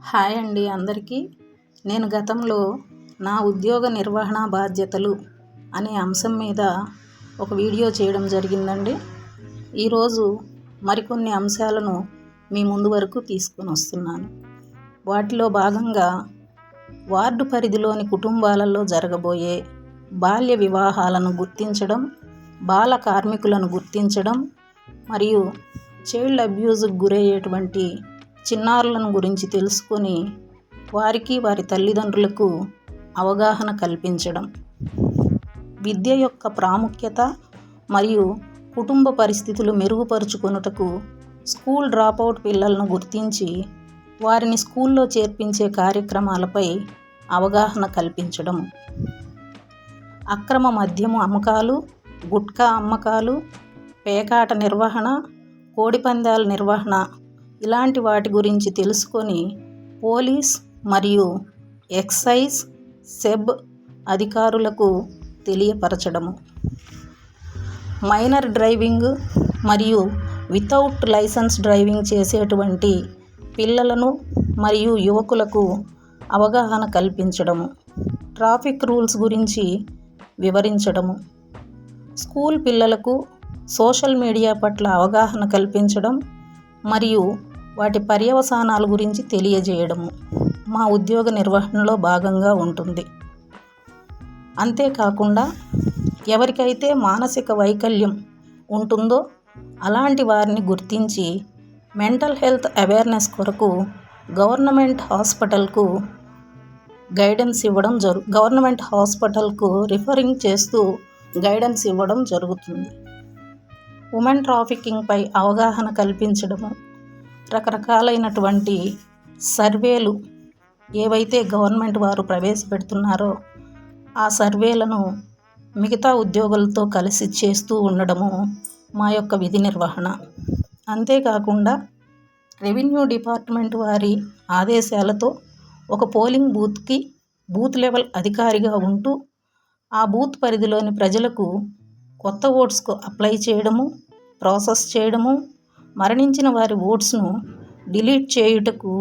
Hi అండి అందరికీ. నేను గతంలో నా ఉద్యోగ నిర్వహణ బాధ్యతలు అనే అంశం మీద ఒక వీడియో చేయడం జరిగిందండి. ఈరోజు మరికొన్ని అంశాలను మీ ముందు వరకు తీసుకొని వస్తున్నాను. వాటిలో భాగంగా వార్డు పరిధిలోని కుటుంబాలలో జరగబోయే బాల్య వివాహాలను గుర్తించడం, బాల కార్మికులను గుర్తించడం మరియు చైల్డ్ అబ్యూజ్కి గురయ్యేటువంటి చిన్నారులను గురించి తెలుసుకొని వారికి వారి తల్లిదండ్రులకు అవగాహన కల్పించడం, విద్య యొక్క ప్రాముఖ్యత మరియు కుటుంబ పరిస్థితులు మెరుగుపరుచుకొనుటకు స్కూల్ డ్రాపౌట్ పిల్లలను గుర్తించి వారిని స్కూల్లో చేర్పించే కార్యక్రమాలపై అవగాహన కల్పించడం, అక్రమ మద్యము అమ్మకాలు, గుట్కా అమ్మకాలు, పేకాట నిర్వహణ, కోడిపందాల నిర్వహణ ఇలాంటి వాటి గురించి తెలుసుకొని పోలీస్ మరియు ఎక్సైజ్ సెబ్ అధికారులకు తెలియపరచడము, మైనర్ డ్రైవింగ్ మరియు వితౌట్ లైసెన్స్ డ్రైవింగ్ చేసేటువంటి పిల్లలను మరియు యువకులకు అవగాహన కల్పించడము, ట్రాఫిక్ రూల్స్ గురించి వివరించడము, స్కూల్ పిల్లలకు సోషల్ మీడియా పట్ల అవగాహన కల్పించడం మరియు వాటి పర్యవసానాల గురించి తెలియజేయడము మా ఉద్యోగ నిర్వహణలో భాగంగా ఉంటుంది. అంతేకాకుండా ఎవరికైతే మానసిక వైకల్యం ఉంటుందో అలాంటి వారిని గుర్తించి మెంటల్ హెల్త్ అవేర్నెస్ కొరకు గవర్నమెంట్ హాస్పిటల్కు రిఫరింగ్ చేస్తూ గైడెన్స్ ఇవ్వడం జరుగుతుంది. ఉమెన్ ట్రాఫికింగ్పై అవగాహన కల్పించడము, రకరకాలైనటువంటి సర్వేలు ఏవైతే గవర్నమెంట్ వారు ప్రవేశపెడుతున్నారో ఆ సర్వేలను మిగతా ఉద్యోగులతో కలిసి చేస్తూ ఉండడము మా యొక్క విధి నిర్వహణ. అంతేకాకుండా రెవెన్యూ డిపార్ట్మెంట్ వారి ఆదేశాలతో ఒక పోలింగ్ బూత్కి బూత్ లెవెల్ అధికారిగా ఉంటూ ఆ బూత్ పరిధిలోని ప్రజలకు కొత్త ఓట్స్కు అప్లై చేయడము, ప్రాసెస్ చేయడము, మరణించిన వారి ఓట్స్ను డిలీట్ చేయుటకు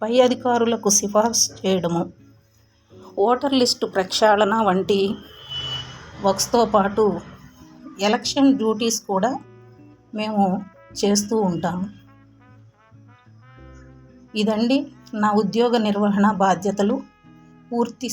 పై అధికారులకు సిఫార్సు చేయడము, ఓటర్ లిస్టు ప్రక్షాళన వంటి వర్క్స్తో పాటు ఎలక్షన్ డ్యూటీస్ కూడా మేము చేస్తూ ఉంటాము. ఇదండి నా ఉద్యోగ నిర్వహణ బాధ్యతలు పూర్తి